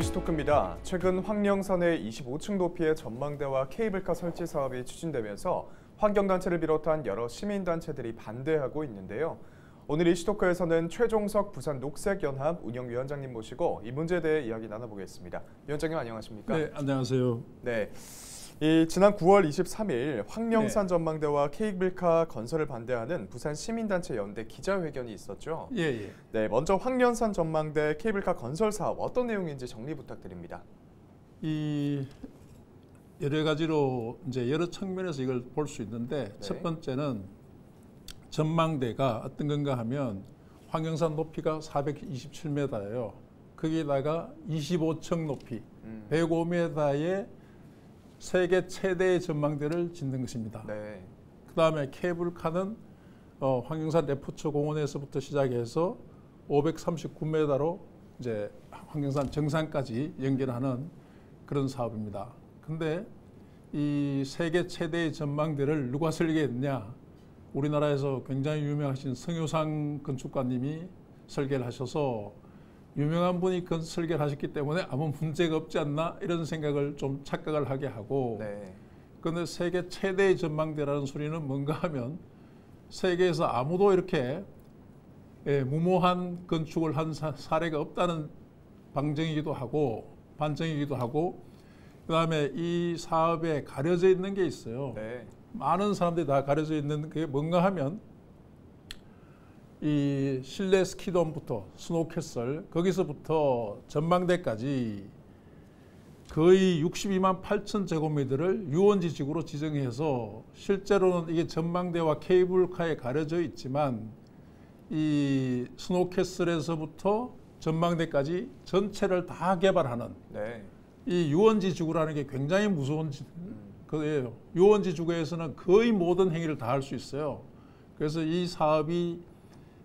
이슈토크입니다. 최근 황령산의 25층 높이의 전망대와 케이블카 설치 사업이 추진되면서 환경단체를 비롯한 여러 시민단체들이 반대하고 있는데요. 오늘 이슈토크에서는 최종석 부산 녹색연합 운영위원장님 모시고 이 문제에 대해 이야기 나눠보겠습니다. 위원장님 안녕하십니까? 네, 안녕하세요. 네. 지난 9월 23일 황령산 전망대와 케이블카 건설을 반대하는 부산 시민단체 연대 기자회견이 있었죠. 예. 네, 먼저 황령산 전망대 케이블카 건설 사업 어떤 내용인지 정리 부탁드립니다. 이 여러 가지로 이제 여러 측면에서 이걸 볼 수 있는데 네. 첫 번째는 전망대가 어떤 건가 하면 황령산 높이가 427m예요. 거기다가 25층 높이 105m의 세계 최대의 전망대를 짓는 것입니다. 네. 그 다음에 케이블카는 황령산 레포츠 공원에서부터 시작해서 539m로 이제 황령산 정상까지 연결하는 그런 사업입니다. 근데 이 세계 최대의 전망대를 누가 설계했냐? 우리나라에서 굉장히 유명하신 성효상 건축가님이 설계를 하셔서 유명한 분이 설계를 하셨기 때문에 아무 문제가 없지 않나 이런 생각을 좀 착각을 하게 하고 그런데 네. 세계 최대의 전망대라는 소리는 뭔가 하면 세계에서 아무도 이렇게 무모한 건축을 한 사례가 없다는 방증이기도 하고 반증이기도 하고 그다음에 이 사업에 가려져 있는 게 있어요. 네. 많은 사람들이 다 가려져 있는 게 뭔가 하면 이 실내 스키돔부터 스노우캐슬 거기서부터 전망대까지 거의 62만 8천 제곱미터를 유원지 지구로 지정해서 실제로는 이게 전망대와 케이블카에 가려져 있지만 이 스노우캐슬에서부터 전망대까지 전체를 다 개발하는 네. 이 유원지 지구라는 게 굉장히 무서운 거예요. 유원지 지구에서는 거의 모든 행위를 다 할 수 있어요. 그래서 이 사업이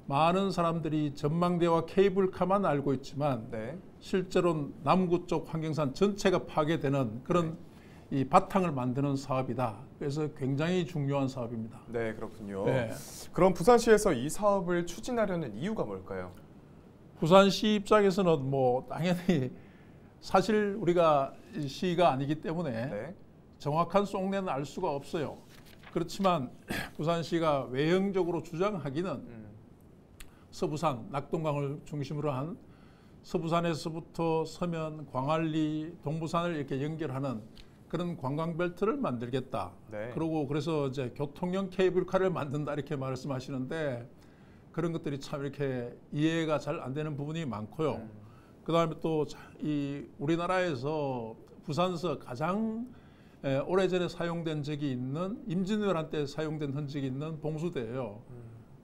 많은 사람들이 전망대와 케이블카만 알고 있지만 네. 실제로는 남구 쪽 황령산 전체가 파괴되는 그런 이 바탕을 만드는 사업이다. 그래서 굉장히 중요한 사업입니다. 네, 그렇군요. 네. 그럼 부산시에서 이 사업을 추진하려는 이유가 뭘까요? 부산시 입장에서는 뭐 당연히 사실 우리가 시가 아니기 때문에 네. 정확한 속내는 알 수가 없어요. 그렇지만 부산시가 외형적으로 주장하기는 서부산, 낙동강을 중심으로 한 서부산에서부터 서면, 광안리, 동부산을 이렇게 연결하는 그런 관광벨트를 만들겠다. 네. 그래서 이제 교통용 케이블카를 만든다 이렇게 말씀하시는데 그런 것들이 참 이렇게 이해가 잘 안 되는 부분이 많고요. 그다음에 또 이 우리나라에서 부산서 가장 오래전에 사용된 적이 있는 임진왜란 때 사용된 흔적이 있는 봉수대예요.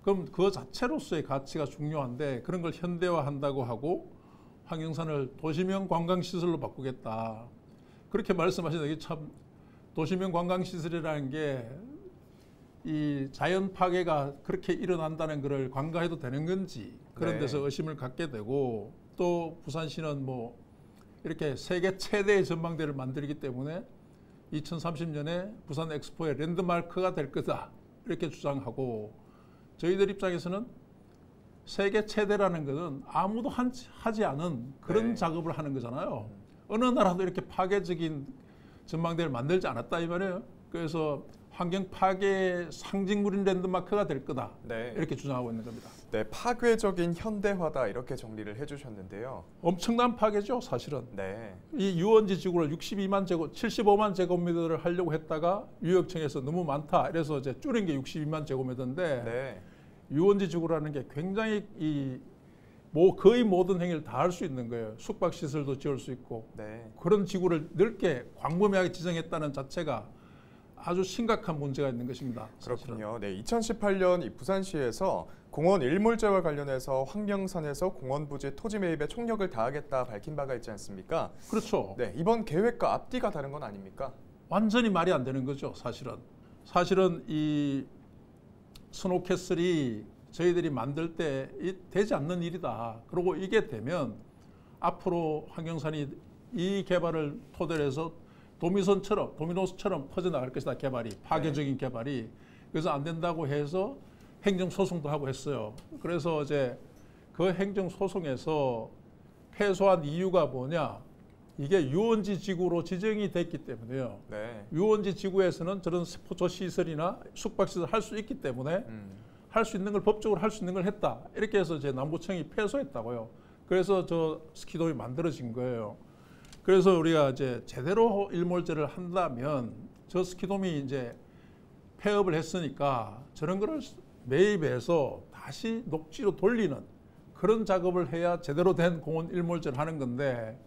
그럼 그 자체로서의 가치가 중요한데 그런 걸 현대화한다고 하고 황령산을 도시명 관광시설로 바꾸겠다. 그렇게 말씀하시는 게 참 도시명 관광시설이라는 게 이 자연 파괴가 그렇게 일어난다는 것을 관가해도 되는 건지 그런 데서 의심을 갖게 되고 또 부산시는 뭐 이렇게 세계 최대의 전망대를 만들기 때문에 2030년에 부산 엑스포의 랜드마크가 될 거다 이렇게 주장하고 저희들 입장에서는 세계 최대라는 것은 아무도 하지 않은 그런 작업을 하는 거잖아요. 어느 나라도 이렇게 파괴적인 전망대를 만들지 않았다 이 말이에요. 그래서 환경 파괴 상징물인 랜드마크가 될 거다. 네. 이렇게 주장하고 있는 겁니다. 네, 파괴적인 현대화다 이렇게 정리를 해주셨는데요. 엄청난 파괴죠, 사실은. 네. 이 유원지 지구를 75만 제곱미터를 하려고 했다가 유역청에서 너무 많다. 그래서 이제 줄인 게 62만 제곱미터인데 네. 유원지 지구라는 게 굉장히 거의 모든 행위를 다 할 수 있는 거예요. 숙박시설도 지을 수 있고 그런 지구를 넓게 광범위하게 지정했다는 자체가 아주 심각한 문제가 있는 것입니다. 그렇군요. 네, 2018년 이 부산시에서 공원 일몰제와 관련해서 황령산에서 공원 부지 토지 매입에 총력을 다하겠다 밝힌 바가 있지 않습니까? 그렇죠. 네, 이번 계획과 앞뒤가 다른 건 아닙니까? 완전히 말이 안 되는 거죠, 사실은 이 스노우캐슬이 저희들이 만들 때 되지 않는 일이다. 그리고 이게 되면 앞으로 황령산이 이 개발을 토대로 해서 도미노스처럼 퍼져나갈 것이다. 파괴적인 개발이. 그래서 안 된다고 해서 행정소송도 하고 했어요. 그래서 이제 그 행정소송에서 패소한 이유가 뭐냐? 이게 유원지 지구로 지정이 됐기 때문에요. 네. 유원지 지구에서는 저런 스포츠 시설이나 숙박시설 할 수 있기 때문에 할 수 있는 걸 법적으로 할 수 있는 걸 했다. 이렇게 해서 제 남구청이 패소했다고요. 그래서 저 스키돔이 만들어진 거예요. 그래서 우리가 이제 제대로 일몰제를 한다면 저 스키돔이 이제 폐업을 했으니까 저런 거를 매입해서 다시 녹지로 돌리는 그런 작업을 해야 제대로 된 공원 일몰제를 하는 건데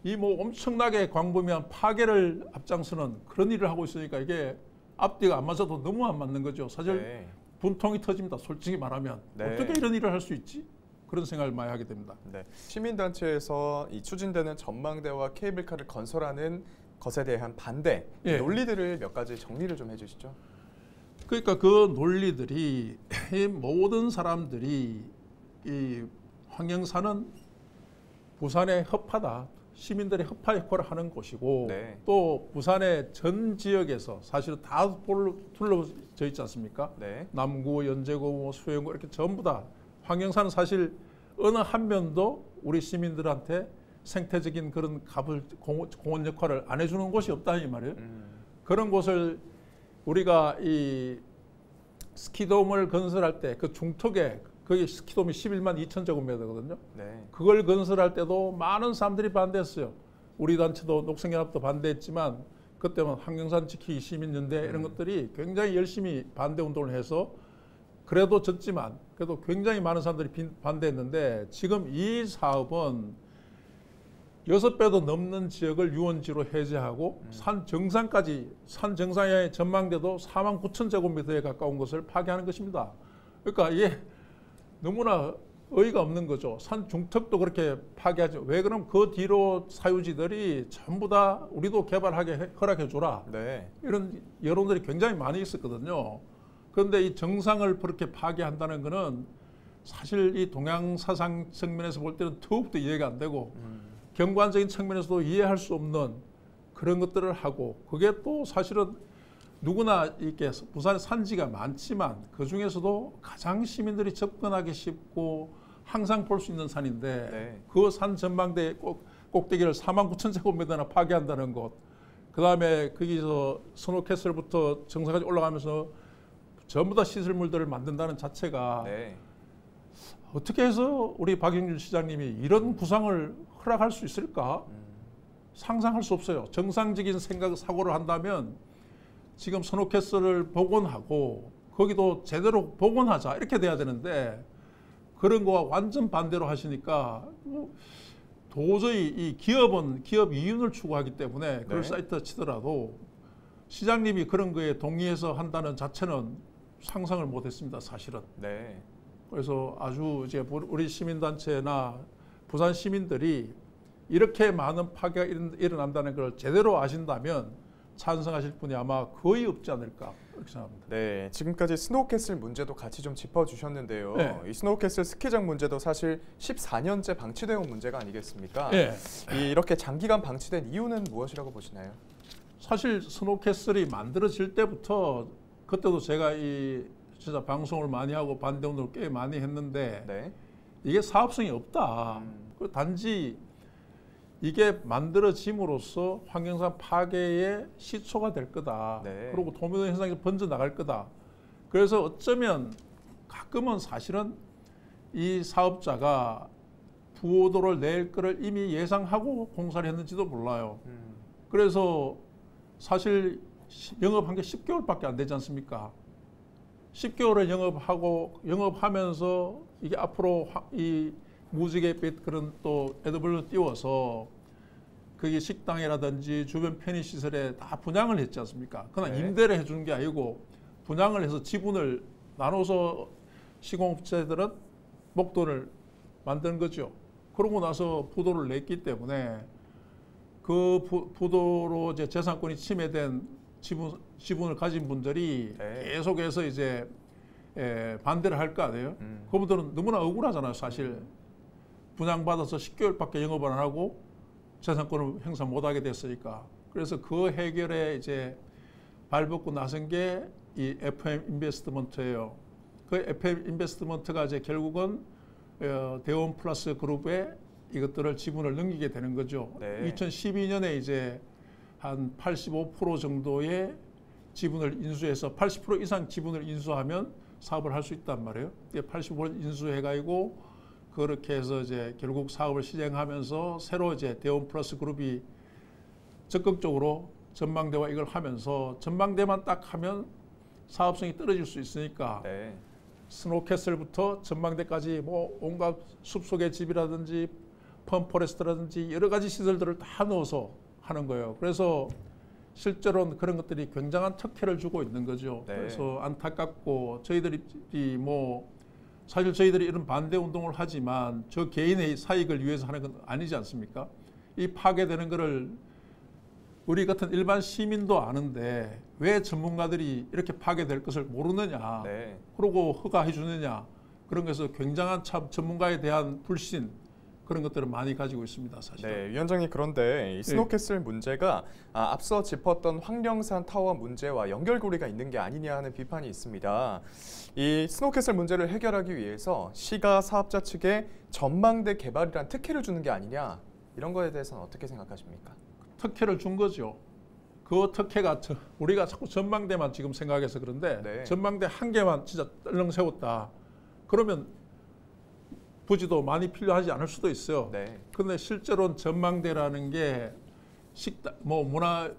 이 뭐 엄청나게 광범위한 파괴를 앞장서는 그런 일을 하고 있으니까 이게 앞뒤가 안 맞아도 너무 안 맞는 거죠. 사실 네. 분통이 터집니다. 솔직히 말하면 네. 어떻게 이런 일을 할 수 있지? 그런 생각을 많이 하게 됩니다. 네. 시민단체에서 이 추진되는 전망대와 케이블카를 건설하는 것에 대한 반대 예. 논리들을 몇 가지 정리를 좀 해주시죠. 그러니까 그 논리들이 이 모든 사람들이 이 환경사는 부산의 허파다. 시민들의 허파 역할을 하는 곳이고 네. 또 부산의 전 지역에서 사실은 다 둘러져 있지 않습니까? 네. 남구, 연제구, 뭐 수영구 이렇게 전부 다 환경사는 사실 어느 한 면도 우리 시민들한테 생태적인 그런 공원 역할을 안 해주는 곳이 없다 이 말이에요. 그런 곳을 우리가 이 스키돔을 건설할 때 그 중턱에 거기 스키돔이 11만 2천 제곱미터거든요. 네. 그걸 건설할 때도 많은 사람들이 반대했어요. 우리 단체도 녹색연합도 반대했지만 그때만 환경산 지키기 시민연대 이런 것들이 굉장히 열심히 반대 운동을 해서 그래도 졌지만 그래도 굉장히 많은 사람들이 반대했는데 지금 이 사업은 6배도 넘는 지역을 유원지로 해제하고 산 정상까지 산 정상의 전망대도 4만 9천 제곱미터에 가까운 것을 파괴하는 것입니다. 그러니까 이게 너무나 어이가 없는 거죠. 산 중턱도 그렇게 파괴하죠. 왜 그럼 그 뒤로 사유지들이 전부 다 우리도 개발하게 허락해 줘라. 네. 이런 여론들이 굉장히 많이 있었거든요. 그런데 이 정상을 그렇게 파괴한다는 거는 사실 이 동양 사상 측면에서 볼 때는 더욱더 이해가 안 되고 경관적인 측면에서도 이해할 수 없는 그런 것들을 하고 그게 또 사실은 누구나 이렇게 부산에 산지가 많지만 그 중에서도 가장 시민들이 접근하기 쉽고 항상 볼 수 있는 산인데 네. 그 산 전망대 꼭대기를 4만 9천 제곱미터나 파괴한다는 것. 그 다음에 거기서 스노캐슬부터 정상까지 올라가면서 전부 다 시설물들을 만든다는 자체가 네. 어떻게 해서 우리 박영준 시장님이 이런 구상을 허락할 수 있을까? 상상할 수 없어요. 정상적인 생각, 사고를 한다면 지금 스노캐슬을 복원하고 거기도 제대로 복원하자 이렇게 돼야 되는데 그런 거와 완전 반대로 하시니까 도저히 이 기업은 기업 이윤을 추구하기 때문에 그걸 네. 사이트 치더라도 시장님이 그런 거에 동의해서 한다는 자체는 상상을 못했습니다. 사실은. 네. 그래서 아주 이제 우리 시민단체나 부산 시민들이 이렇게 많은 파괴가 일어난다는 걸 제대로 아신다면 찬성하실 분이 아마 거의 없지 않을까 그렇게 생각합니다. 네, 지금까지 스노우캐슬 문제도 같이 좀 짚어주셨는데요. 네. 이 스노우캐슬 스키장 문제도 사실 14년째 방치되어 온 문제가 아니겠습니까? 네. 이렇게 장기간 방치된 이유는 무엇이라고 보시나요? 사실 스노캐슬이 만들어질 때부터 그때도 제가 이 진짜 방송을 많이 하고 반대 운동을 꽤 많이 했는데 네. 이게 사업성이 없다. 그 단지 이게 만들어짐으로써 환경산 파괴의 시초가 될 거다. 네. 그리고 도미노 현상이 번져 나갈 거다. 그래서 어쩌면 가끔은 사실은 이 사업자가 부호도를 낼 거를 이미 예상하고 공사를 했는지도 몰라요. 그래서 사실 영업한 게 10개월밖에 안 되지 않습니까? 10개월을 영업하면서 이게 앞으로 이 무지갯빛 그런 또 AW를 띄워서 거기 식당이라든지 주변 편의시설에 다 분양을 했지 않습니까? 그러나 네. 임대를 해주는 게 아니고 분양을 해서 지분을 나눠서 시공업체들은 목돈을 만드는 거죠. 그러고 나서 부도를 냈기 때문에 그 부도로 이제 재산권이 침해된 지분을 가진 분들이 네. 계속해서 이제 반대를 할 거 아니에요? 그분들은 너무나 억울하잖아요, 사실. 분양받아서 10개월밖에 영업을 안 하고 재산권을 행사 못하게 됐으니까. 그래서 그 해결에 이제 발벗고 나선 게 이 FM 인베스트먼트예요. 그 FM 인베스트먼트가 이제 결국은 대원 플러스 그룹의 이것들을 지분을 넘기게 되는 거죠. 네. 2012년에 이제 한 85% 정도의 지분을 인수해서 80% 이상 지분을 인수하면 사업을 할 수 있단 말이에요. 80% 인수해가지고 그렇게 해서 이제 결국 사업을 시행하면서 새로 이제 대원 플러스 그룹이 적극적으로 전망대와 이걸 하면서 전망대만 딱 하면 사업성이 떨어질 수 있으니까 네. 스노우캐슬부터 전망대까지 뭐 온갖 숲속의 집이라든지 펌포레스트라든지 여러 가지 시설들을 다 넣어서 하는 거예요. 그래서 실제로는 그런 것들이 굉장한 특혜를 주고 있는 거죠. 네. 그래서 안타깝고 저희들이 뭐 사실 저희들이 이런 반대 운동을 하지만 저 개인의 사익을 위해서 하는 건 아니지 않습니까? 이 파괴되는 거를 우리 같은 일반 시민도 아는데 왜 전문가들이 이렇게 파괴될 것을 모르느냐, 네. 그러고 허가해 주느냐, 그런 것에서 굉장한 참 전문가에 대한 불신, 그런 것들을 많이 가지고 있습니다, 사실. 네, 위원장님, 그런데 이 스노우캐슬 문제가 앞서 짚었던 황령산 타워 문제와 연결고리가 있는 게 아니냐 하는 비판이 있습니다. 이 스노우캐슬 문제를 해결하기 위해서 시가 사업자 측에 전망대 개발이란 특혜를 주는 게 아니냐, 이런 거에 대해서는 어떻게 생각하십니까? 특혜를 준 거죠. 그 특혜가 우리가 자꾸 전망대만 지금 생각해서 그런데 네. 전망대 한 개만 진짜 떨렁 세웠다. 그러면 부지도 많이 필요하지 않을 수도 있어요. 네. 그런데 실제로는 전망대라는 게 식당, 뭐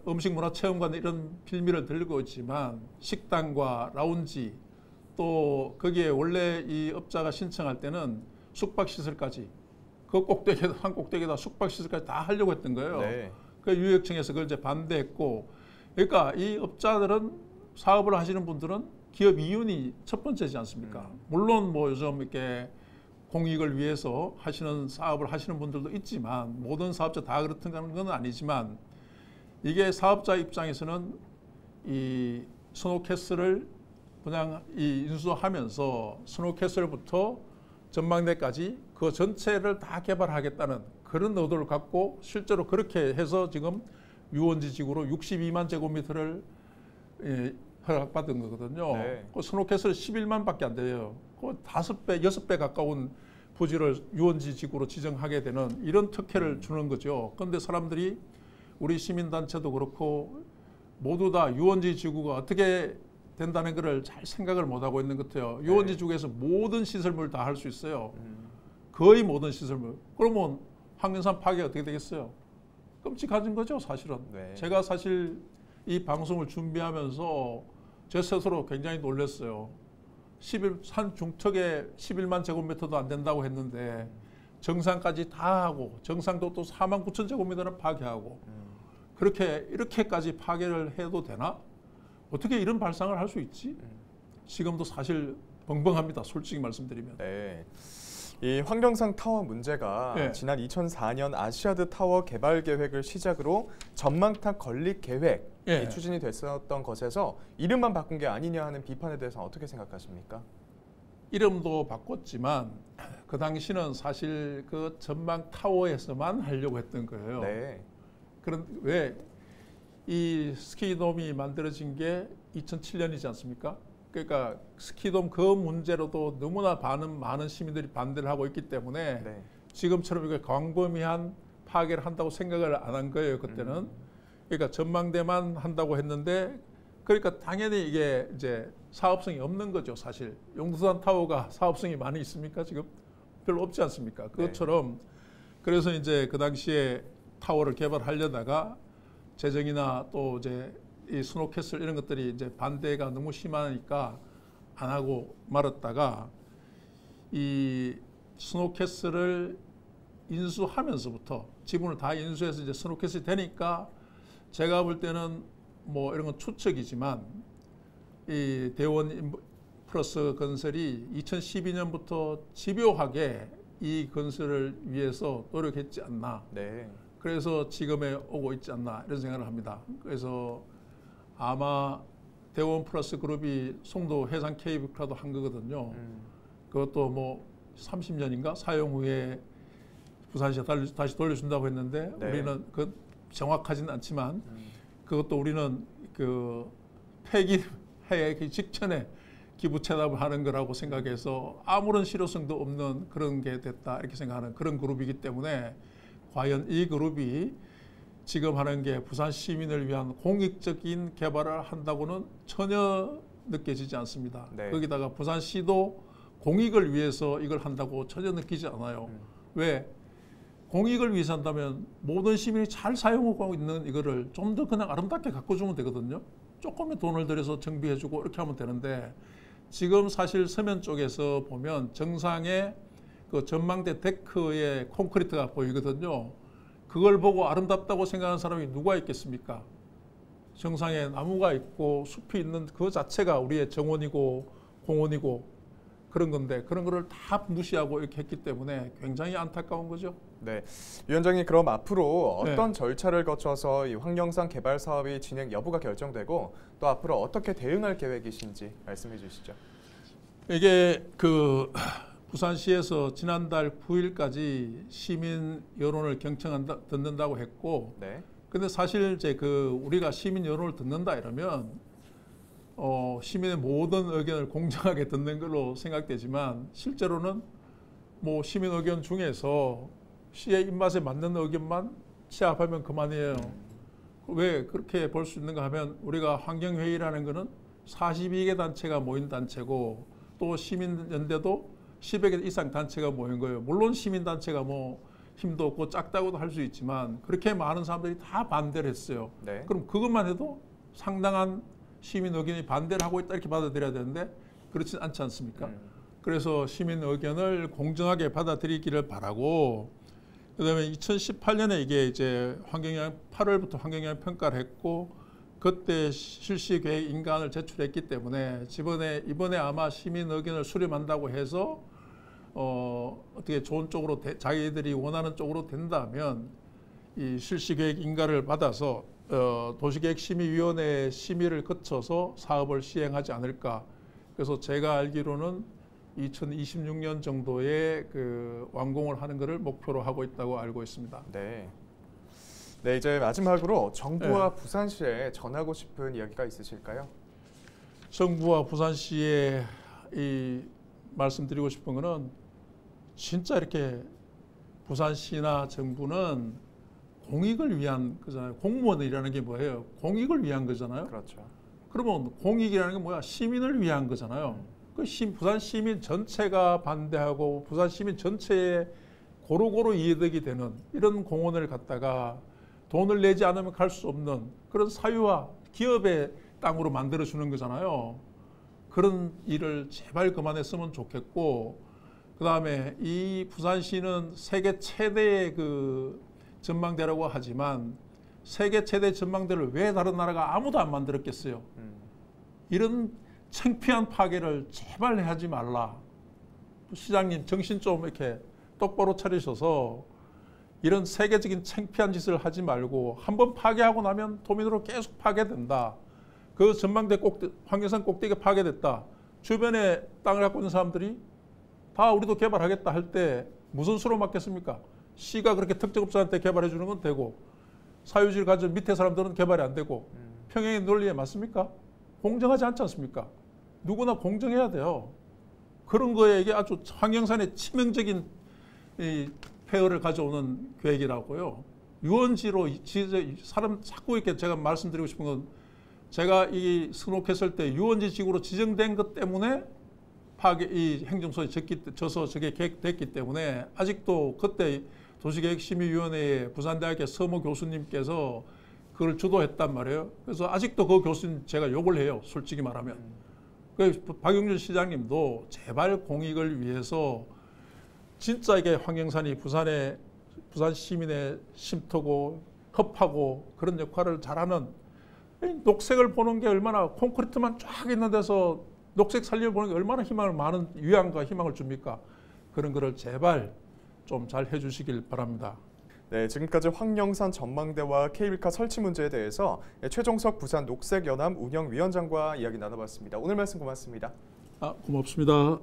음식 문화 체험관 이런 빌미를 들고 있지만 식당과 라운지 또 거기에 원래 이 업자가 신청할 때는 숙박시설까지 그 꼭대기에다 한 꼭대기에다 숙박시설까지 다 하려고 했던 거예요. 네. 그 유역청에서 그걸 이제 반대했고, 그러니까 이 업자들은 사업을 하시는 분들은 기업 이윤이 첫 번째지 않습니까? 물론 뭐 요즘 이렇게 공익을 위해서 하시는 사업을 하시는 분들도 있지만 모든 사업자 다 그렇다는 건 아니지만 이게 사업자 입장에서는 이 스노우캐슬을 그냥 이 인수하면서 스노우캐슬부터 전망대까지 그 전체를 다 개발하겠다는 그런 의도를 갖고 실제로 그렇게 해서 지금 유원지 지구로 62만 제곱미터를 허락받은 거거든요. 네. 그 스노우캐슬 11만밖에 안 돼요. 그 5배, 6배 가까운 부지를 유원지 지구로 지정하게 되는 이런 특혜를 주는 거죠. 그런데 사람들이 우리 시민단체도 그렇고 모두 다 유원지 지구가 어떻게 된다는 것을 잘 생각을 못하고 있는 것 같아요. 유원지 지구에서 모든 시설물 다 할 수 있어요. 거의 모든 시설물. 그러면 황령산 파괴가 어떻게 되겠어요? 끔찍한 거죠, 사실은. 네. 제가 사실 이 방송을 준비하면서 제 스스로 굉장히 놀랐어요. 산 중턱에 11만 제곱미터도 안 된다고 했는데 정상까지 다 하고 정상도 또 4만 9천 제곱미터를 파괴하고 이렇게까지 파괴를 해도 되나? 어떻게 이런 발상을 할 수 있지? 지금도 사실 벙벙합니다. 솔직히 말씀드리면. 네. 이 황령산 타워 문제가 네. 지난 2004년 아시아드 타워 개발 계획을 시작으로 전망탑 건립 계획이 예. 추진이 됐었던 것에서 이름만 바꾼 게 아니냐 하는 비판에 대해서는 어떻게 생각하십니까? 이름도 바꿨지만 그 당시는 사실 그 전망 타워에서만 하려고 했던 거예요. 네. 그런 왜 이 스키돔이 만들어진 게 2007년이지 않습니까? 그러니까 스키돔 그 문제로도 너무나 많은 시민들이 반대를 하고 있기 때문에 네. 지금처럼 이게 광범위한 파괴를 한다고 생각을 안 한 거예요, 그때는. 그러니까 전망대만 한다고 했는데 그러니까 당연히 이게 이제 사업성이 없는 거죠, 사실. 용두산 타워가 사업성이 많이 있습니까, 지금? 별로 없지 않습니까? 그것처럼 그래서 이제 그 당시에 타워를 개발하려다가 재정이나 또 이제 이 스노우캐슬 이런 것들이 이제 반대가 너무 심하니까 안 하고 말았다가 이 스노우캐슬을 인수하면서부터 지분을 다 인수해서 이제 스노우캐슬이 되니까 제가 볼 때는 뭐 이런 건 추측이지만 이 대원 플러스 건설이 2012년부터 집요하게 이 건설을 위해서 노력했지 않나. 네. 그래서 지금에 오고 있지 않나 이런 생각을 합니다. 그래서 아마 대원 플러스 그룹이 송도 해상 케이블카도 한 거거든요. 그것도 뭐 30년인가 사용 후에 부산시에 다시 돌려준다고 했는데 네. 우리는 그 정확하지는 않지만 그것도 우리는 그 폐기하기 직전에 기부 체납을 하는 거라고 생각해서 아무런 실효성도 없는 그런 게 됐다 이렇게 생각하는 그런 그룹이기 때문에 과연 이 그룹이 지금 하는 게 부산 시민을 위한 공익적인 개발을 한다고는 전혀 느껴지지 않습니다. 네. 거기다가 부산시도 공익을 위해서 이걸 한다고 전혀 느끼지 않아요. 왜? 공익을 위해서 한다면 모든 시민이 잘 사용하고 있는 이거를 좀 더 그냥 아름답게 가꿔주면 되거든요. 조금의 돈을 들여서 정비해주고 이렇게 하면 되는데 지금 사실 서면 쪽에서 보면 정상에 그 전망대 데크에 콘크리트가 보이거든요. 그걸 보고 아름답다고 생각하는 사람이 누가 있겠습니까? 정상에 나무가 있고 숲이 있는 그 자체가 우리의 정원이고 공원이고 그런 건데 그런 거를 다 무시하고 이렇게 했기 때문에 굉장히 안타까운 거죠. 네, 위원장님 그럼 앞으로 어떤 네. 절차를 거쳐서 이 황령산 개발 사업이 진행 여부가 결정되고 또 앞으로 어떻게 대응할 계획이신지 말씀해 주시죠. 이게 그 부산시에서 지난달 9일까지 시민 여론을 듣는다고 했고, 네. 근데 사실 이제 그 우리가 시민 여론을 듣는다 이러면 시민의 모든 의견을 공정하게 듣는 걸로 생각되지만 실제로는 뭐 시민 의견 중에서 시의 입맛에 맞는 의견만 취합하면 그만이에요. 왜 그렇게 볼 수 있는가 하면 우리가 환경회의라는 거는 42개 단체가 모인 단체고 또 시민연대도 10여 개 이상 단체가 모인 거예요. 물론 시민단체가 뭐 힘도 없고 작다고도 할 수 있지만 그렇게 많은 사람들이 다 반대를 했어요. 네. 그럼 그것만 해도 상당한 시민 의견이 반대를 하고 있다 이렇게 받아들여야 되는데 그렇진 않지 않습니까? 그래서 시민 의견을 공정하게 받아들이기를 바라고 그다음에 2018년에 이게 이제 8월부터 환경영향 평가를 했고 그때 실시 계획 인가안을 제출했기 때문에 이번에 아마 시민 의견을 수렴한다고 해서 어떻게 좋은 쪽으로 자기들이 원하는 쪽으로 된다면 이 실시 계획 인가를 받아서 도시계획심의위원회 심의를 거쳐서 사업을 시행하지 않을까. 그래서 제가 알기로는 2026년 정도에 그 완공을 하는 것을 목표로 하고 있다고 알고 있습니다. 네. 네, 이제 마지막으로 정부와 네. 부산시에 전하고 싶은 이야기가 있으실까요? 정부와 부산시에 이 말씀드리고 싶은 거는 진짜 이렇게 부산시나 정부는 공익을 위한 거잖아요. 공무원이라는 게 뭐예요? 공익을 위한 거잖아요. 그렇죠. 그러면 공익이라는 게 뭐야? 시민을 위한 거잖아요. 부산 시민 전체가 반대하고 부산 시민 전체에 고루고루 이해득이 되는 이런 공원을 갖다가 돈을 내지 않으면 갈 수 없는 그런 사유화 기업의 땅으로 만들어주는 거잖아요. 그런 일을 제발 그만했으면 좋겠고 그다음에 이 부산시는 세계 최대의 그 전망대라고 하지만 세계 최대 전망대를 왜 다른 나라가 아무도 안 만들었겠어요. 이런 창피한 파괴를 제발 하지 말라. 시장님 정신 좀 이렇게 똑바로 차리셔서 이런 세계적인 창피한 짓을 하지 말고 한번 파괴하고 나면 도민으로 계속 파괴된다. 그 전망대 황령산 꼭대기가 파괴됐다. 주변에 땅을 갖고 있는 사람들이 다 우리도 개발하겠다 할 때 무슨 수로 맞겠습니까? 시가 그렇게 특정업자한테 개발해 주는 건 되고 사유지를 가진 밑에 사람들은 개발이 안 되고 평행의 논리에 맞습니까? 공정하지 않지 않습니까? 누구나 공정해야 돼요. 그런 거에 이게 아주 황령산의 치명적인 이 폐허를 가져오는 계획이라고요. 유원지로 사람 자꾸 이렇게 제가 말씀드리고 싶은 건 제가 이 승록했을 때 유원지 지구로 지정된 것 때문에 이 행정소에 져서 저게 계획됐기 때문에 아직도 그때 도시계획심의위원회에 부산대학의 서모 교수님께서 그걸 주도했단 말이에요. 그래서 아직도 그 교수님 제가 욕을 해요. 솔직히 말하면. 박용준 시장님도 제발 공익을 위해서 진짜 이게 황령산이 부산 시민의 쉼터고 흡하고 그런 역할을 잘하는 녹색을 보는 게 얼마나 콘크리트만 쫙 있는 데서 녹색 살림을 보는 게 얼마나 많은 위안과 희망을 줍니까? 그런 거를 제발 좀 잘 해주시길 바랍니다. 네, 지금까지 황령산 전망대와 케이블카 설치 문제에 대해서 최종석 부산 녹색연합 운영위원장과 이야기 나눠봤습니다. 오늘 말씀 고맙습니다. 고맙습니다.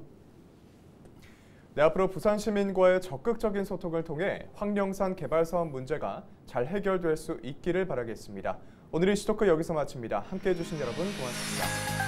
네, 앞으로 부산 시민과의 적극적인 소통을 통해 황령산 개발 사업 문제가 잘 해결될 수 있기를 바라겠습니다. 오늘 이슈토크 여기서 마칩니다. 함께해 주신 여러분 고맙습니다.